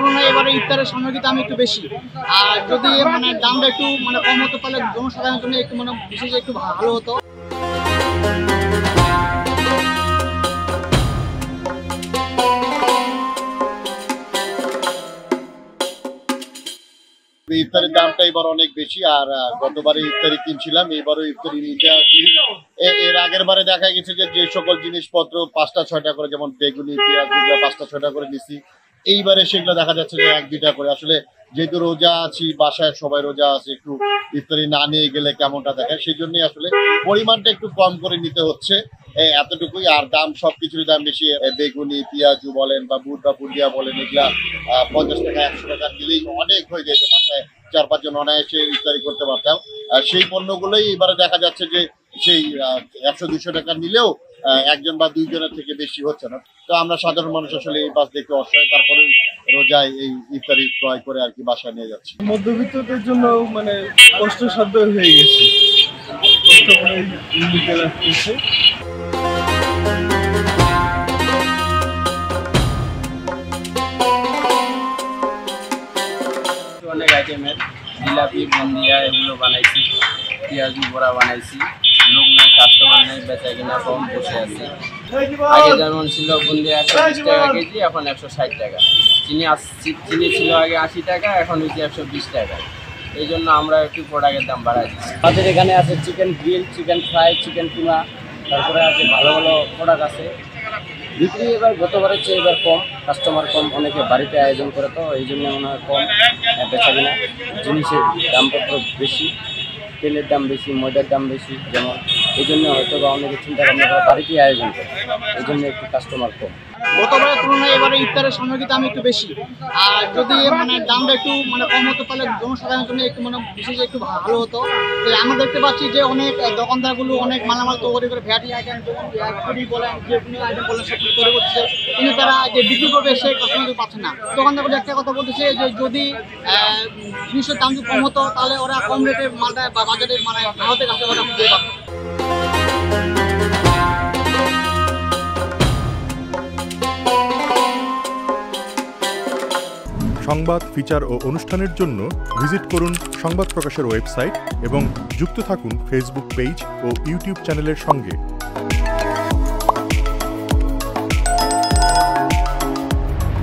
তুলনায় এবারে ইফতারের সামগ্রীটা আমি একটু বেশি। আর যদি মানে দামটা একটু মানে কম হতো তাহলে জনসাধারণের জন্য একটু মানে বিশেষ একটু ভালো হতো। ইফতারের দামটা এবার অনেক বেশি। আর গতবারে ইফতারি কিনছিলাম, এবারও ইফতারি নিতে আসি। এর আগের বারে দেখা গেছে যে সকল জিনিসপত্র 5টা 6টা করে, যেমন বেগুনি, পেঁয়াজ, 5টা 6টা করে নিছি। এইবারে সেগুলো দেখা যাচ্ছে যে 1-2টা করে। আসলে যেহেতু রোজা আছি, বাসায় সবাই রোজা আছে, একটু ইফতারি না নিয়ে গেলে কেমনটা দেখায়, সেই জন্যই আসলে পরিমাণটা একটু কম করে নিতে হচ্ছে, এতটুকুই। আর দাম সবকিছুর দাম বেশি। বেগুনি, পেঁয়াজু বলেন বা বুট বা পুডিয়া বলেন, এগুলা 50 টাকা 100 টাকা দিলেই অনেক হয়ে যেত। বাসায় 4-5 জন অনায়াসে ইফতারি করতে পারতাম। সেই পণ্যগুলোই এবারে দেখা যাচ্ছে যে সেই 100-200 টাকা নিলেও একজন বা 2 জনের থেকে বেশি হচ্ছে না। তো আমরা সাধারণ মানুষ আসলে এই বাস দেখতে অসহায়, তারপরে রোজায় এই ইফতারি ক্রয় করে আর কি বাসায় নিয়ে যাচ্ছি। মধ্যবিত্তদের জন্য মানে কষ্টসাধ্য হয়ে গেছে, কষ্ট করে নিতে লাগতেছে। অনেক আইটেমের জিলাপি, বুন্দিয়া এগুলো বানাইছি, পেঁয়াজু বড়া বানাইছি। লোক নাই, কাস্টমার নেই, বেচা কিনা কম, বসে আছে। আগে যেমন ছিল বুন্দিয়া 120 টাকা কেজি, এখন 160 টাকা। চিনি ছিল আগে 80 টাকা, এখন হচ্ছে 120 টাকা। এই জন্য আমরা একটু প্রোডাক্টের দাম বাড়াই দিচ্ছি। আমাদের এখানে আছে chicken grill, chicken fry, chicken keema, তারপরে আছে ভালো ভালো প্রোডাক্ট আছে। বিক্রি এবার গতবারের চেয়ে এবার কম, কাস্টমার কম, অনেকে বাড়িতে আয়োজন করে, তো এই জন্য মনে হয় কম বেচা কিনা। জিনিসের দামপত্র বেশি, তেলের দাম বেশি, ময়দার দাম বেশি, যেমন এই জন্য হয়তো বা অনেকে চিন্তা ভাবনা করে বাড়িতেই আয়োজন করে, এই জন্য একটু কাস্টমার কম। গতবারের তুলনায় এবারে ইফতারের সামগ্রীটা আমি একটু বেশি। আর যদি মানে দামটা একটু মানে কম হতো তাহলে জনসাধারণের জন্য একটু মানে বিশেষ একটু ভালো হতো। তো আমরা দেখতে পাচ্ছি যে অনেক দোকানদারগুলো অনেক মালামাল তৈরি করে ভ্যাটি আইটেম বলেন, যে কোনো আইটেম বলেন সব তৈরি করছে, কিন্তু তারা যে বিক্রি করবে সেই কাস্টমার পাচ্ছে না। দোকানদারগুলো একটা কথা বলতেছে যে যদি জিনিসের দাম যদি কম হতো তাহলে ওরা কম রেটে মালটা বা বাজারে মানে গ্রাহকের কাছে ওরা দিতে পারতো। সংবাদ, ফিচার ও অনুষ্ঠানের জন্য ভিজিট করুন সংবাদ প্রকাশের ওয়েবসাইট এবং যুক্ত থাকুন ফেসবুক পেজ ও ইউটিউব চ্যানেলের সঙ্গে।